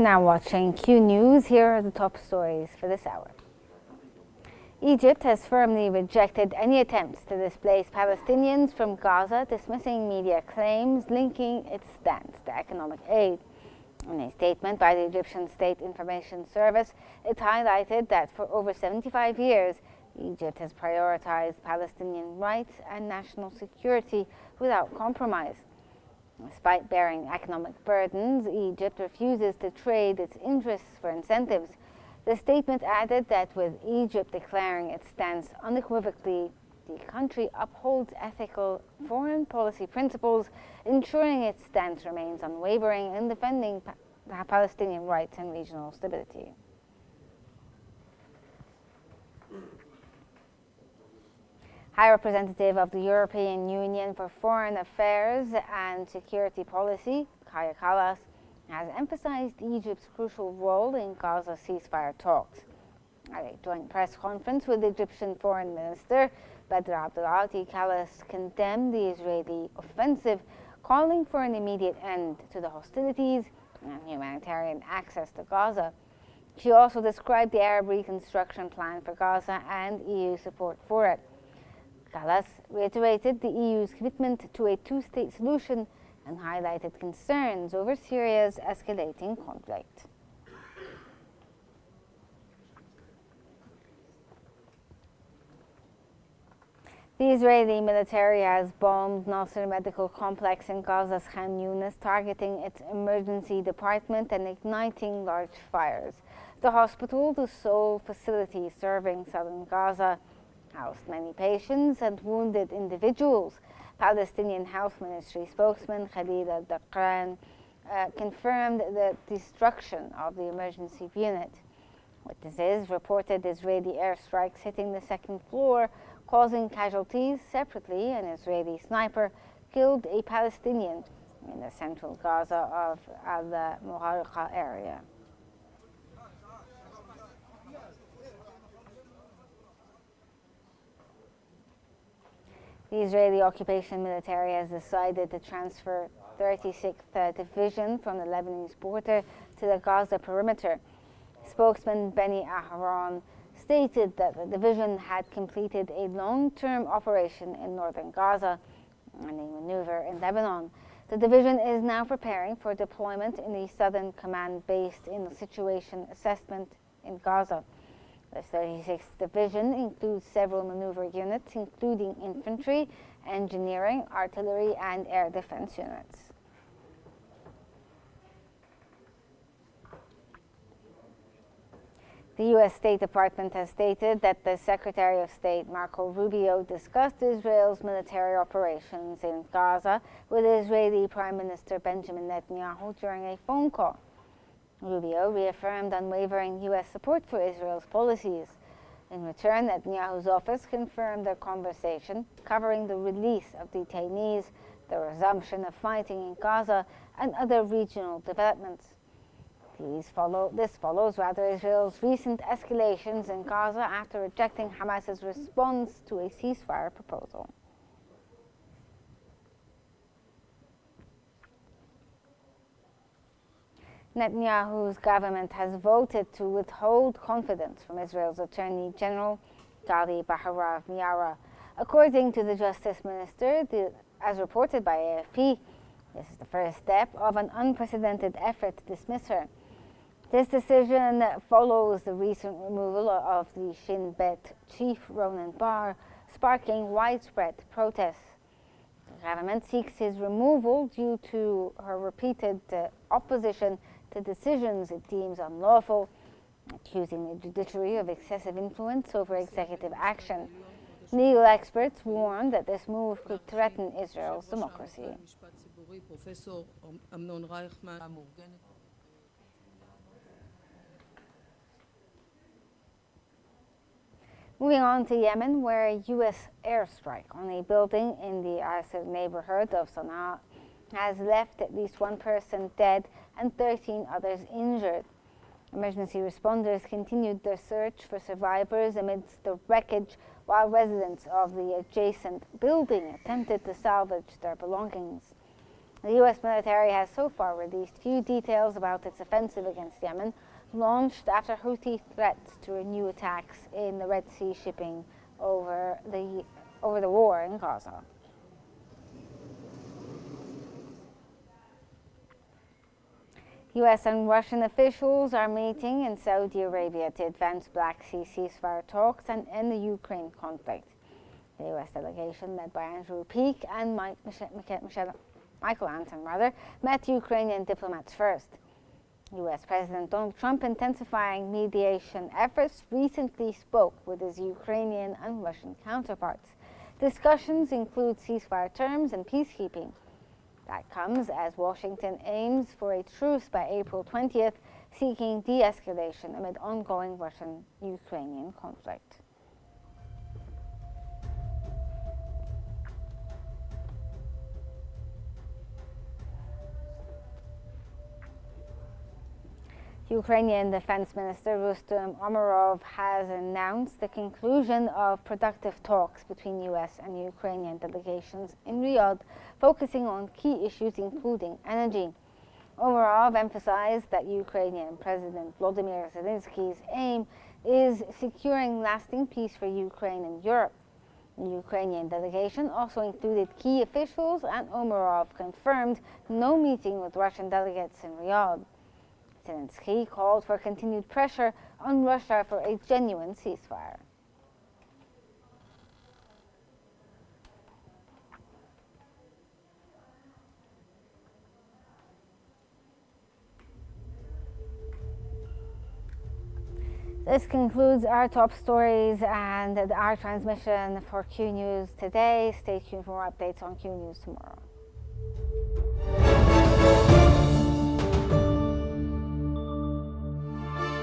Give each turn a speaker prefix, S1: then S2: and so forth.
S1: now watching Q News. Here are the top stories for this hour. Egypt has firmly rejected any attempts to displace Palestinians from Gaza, dismissing media claims linking its stance to economic aid. In a statement by the Egyptian State Information Service, it highlighted that for over 75 years, Egypt has prioritized Palestinian rights and national security without compromise. Despite bearing economic burdens, Egypt refuses to trade its interests for incentives. The statement added that with Egypt declaring its stance unequivocally, the country upholds ethical foreign policy principles, ensuring its stance remains unwavering in defending Palestinian rights and regional stability. High Representative of the European Union for Foreign Affairs and Security Policy, Kaja Kallas, has emphasized Egypt's crucial role in Gaza ceasefire talks. At a joint press conference with Egyptian Foreign Minister Badr Abdulati, Kallas condemned the Israeli offensive, calling for an immediate end to the hostilities and humanitarian access to Gaza. She also described the Arab Reconstruction Plan for Gaza and EU support for it. Kallas reiterated the EU's commitment to a two-state solution and highlighted concerns over Syria's escalating conflict. The Israeli military has bombed Nasser Medical Complex in Gaza's Khan Yunis, targeting its emergency department and igniting large fires. The hospital, the sole facility serving southern Gaza, housed many patients and wounded individuals. Palestinian Health Ministry spokesman Khalil al-Daqran confirmed the destruction of the emergency unit. Witnesses reported Israeli airstrikes hitting the second floor, causing casualties. Separately, an Israeli sniper killed a Palestinian in the central Gaza of al-Mughariqa area. The Israeli occupation military has decided to transfer 36th Division from the Lebanese border to the Gaza perimeter. Spokesman Benny Aharon stated that the division had completed a long-term operation in northern Gaza and a maneuver in Lebanon. The division is now preparing for deployment in the Southern Command based in the Situation Assessment in Gaza. The 36th Division includes several maneuver units, including infantry, engineering, artillery, and air defense units. The U.S. State Department has stated that the Secretary of State, Marco Rubio, discussed Israel's military operations in Gaza with Israeli Prime Minister Benjamin Netanyahu during a phone call. Rubio reaffirmed unwavering U.S. support for Israel's policies. In return, Netanyahu's office confirmed their conversation, covering the release of detainees, the resumption of fighting in Gaza, and other regional developments. This follows Israel's recent escalations in Gaza after rejecting Hamas's response to a ceasefire proposal. Netanyahu's government has voted to withhold confidence from Israel's Attorney General, Gali Baharav Miara. According to the Justice Minister, as reported by AFP, this is the first step of an unprecedented effort to dismiss her. This decision follows the recent removal of the Shin Bet chief Ronan Bar, sparking widespread protests. The government seeks his removal due to her repeated opposition to decisions it deems unlawful, accusing the judiciary of excessive influence over executive action. Legal experts warn that this move could threaten Israel's democracy. Moving on to Yemen, where a U.S. airstrike on a building in the Asir neighborhood of Sana'a has left at least one person dead and 13 others injured. Emergency responders continued their search for survivors amidst the wreckage, while residents of the adjacent building attempted to salvage their belongings. The U.S. military has so far released few details about its offensive against Yemen, launched after Houthi threats to renew attacks in the Red Sea shipping over the war in Gaza. U.S. and Russian officials are meeting in Saudi Arabia to advance Black Sea ceasefire talks and end the Ukraine conflict. The U.S. delegation, led by Andrew Peake and Michael Anton, met Ukrainian diplomats first. U.S. President Donald Trump, intensifying mediation efforts, recently spoke with his Ukrainian and Russian counterparts. Discussions include ceasefire terms and peacekeeping. That comes as Washington aims for a truce by April 20th, seeking de-escalation amid ongoing Russian-Ukrainian conflict. Ukrainian Defense Minister Rustem Umerov has announced the conclusion of productive talks between U.S. and Ukrainian delegations in Riyadh, focusing on key issues including energy. Umerov emphasized that Ukrainian President Volodymyr Zelensky's aim is securing lasting peace for Ukraine and Europe. The Ukrainian delegation also included key officials, and Umerov confirmed no meeting with Russian delegates in Riyadh. Zelensky called for continued pressure on Russia for a genuine ceasefire. This concludes our top stories and our transmission for Q News today. Stay tuned for more updates on Q News tomorrow.